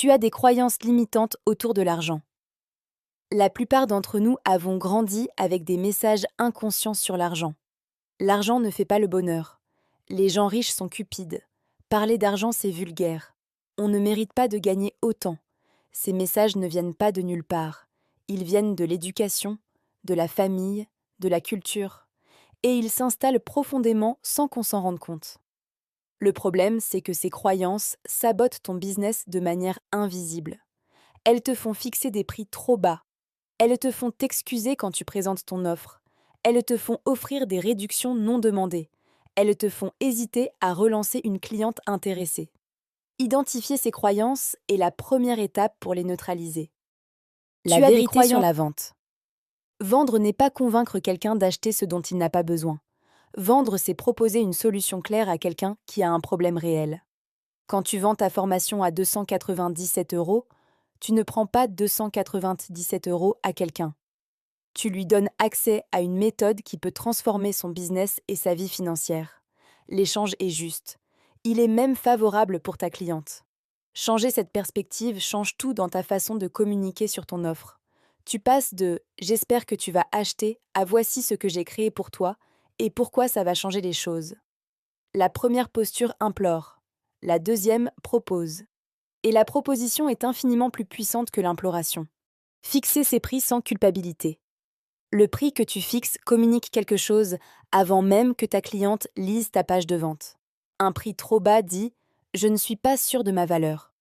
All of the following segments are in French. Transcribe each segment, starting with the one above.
Tu as des croyances limitantes autour de l'argent. La plupart d'entre nous avons grandi avec des messages inconscients sur l'argent. L'argent ne fait pas le bonheur. Les gens riches sont cupides. Parler d'argent, c'est vulgaire. On ne mérite pas de gagner autant. Ces messages ne viennent pas de nulle part. Ils viennent de l'éducation, de la famille, de la culture. Et ils s'installent profondément sans qu'on s'en rende compte. Le problème, c'est que ces croyances sabotent ton business de manière invisible. Elles te font fixer des prix trop bas. Elles te font t'excuser quand tu présentes ton offre. Elles te font offrir des réductions non demandées. Elles te font hésiter à relancer une cliente intéressée. Identifier ces croyances est la première étape pour les neutraliser. La vérité sur la vente. Vendre n'est pas convaincre quelqu'un d'acheter ce dont il n'a pas besoin. Vendre, c'est proposer une solution claire à quelqu'un qui a un problème réel. Quand tu vends ta formation à 297 €, tu ne prends pas 297 € à quelqu'un. Tu lui donnes accès à une méthode qui peut transformer son business et sa vie financière. L'échange est juste. Il est même favorable pour ta cliente. Changer cette perspective change tout dans ta façon de communiquer sur ton offre. Tu passes de « j'espère que tu vas acheter » à « voici ce que j'ai créé pour toi et pourquoi ça va changer les choses ». La première posture implore. La deuxième propose. Et la proposition est infiniment plus puissante que l'imploration. Fixer ses prix sans culpabilité. Le prix que tu fixes communique quelque chose avant même que ta cliente lise ta page de vente. Un prix trop bas dit « je ne suis pas sûr de ma valeur ».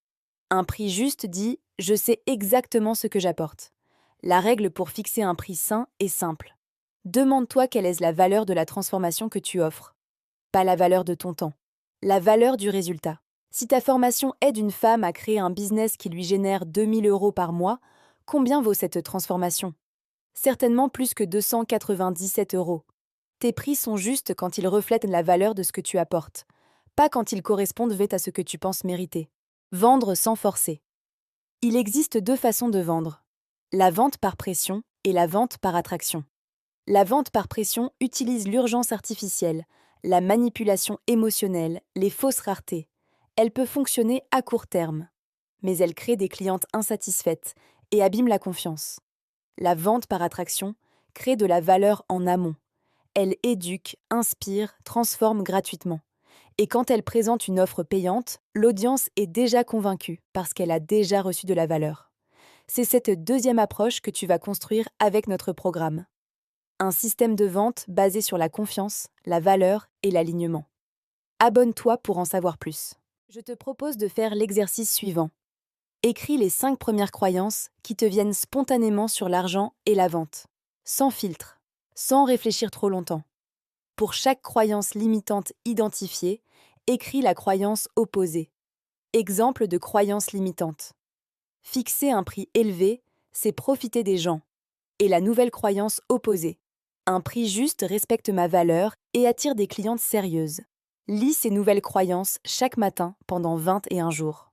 Un prix juste dit « je sais exactement ce que j'apporte ». La règle pour fixer un prix sain est simple. Demande-toi quelle est la valeur de la transformation que tu offres. Pas la valeur de ton temps, la valeur du résultat. Si ta formation aide une femme à créer un business qui lui génère 2 000 € par mois, combien vaut cette transformation ? Certainement plus que 297 €. Tes prix sont justes quand ils reflètent la valeur de ce que tu apportes, pas quand ils correspondent vite à ce que tu penses mériter. Vendre sans forcer. Il existe deux façons de vendre. La vente par pression et la vente par attraction. La vente par pression utilise l'urgence artificielle, la manipulation émotionnelle, les fausses raretés. Elle peut fonctionner à court terme, mais elle crée des clientes insatisfaites et abîme la confiance. La vente par attraction crée de la valeur en amont. Elle éduque, inspire, transforme gratuitement. Et quand elle présente une offre payante, l'audience est déjà convaincue parce qu'elle a déjà reçu de la valeur. C'est cette deuxième approche que tu vas construire avec notre programme. Un système de vente basé sur la confiance, la valeur et l'alignement. Abonne-toi pour en savoir plus. Je te propose de faire l'exercice suivant. Écris les 5 premières croyances qui te viennent spontanément sur l'argent et la vente, sans filtre, sans réfléchir trop longtemps. Pour chaque croyance limitante identifiée, écris la croyance opposée. Exemple de croyance limitante. Fixer un prix élevé, c'est profiter des gens. Et la nouvelle croyance opposée. Un prix juste respecte ma valeur et attire des clientes sérieuses. Lis ces nouvelles croyances chaque matin pendant 21 jours.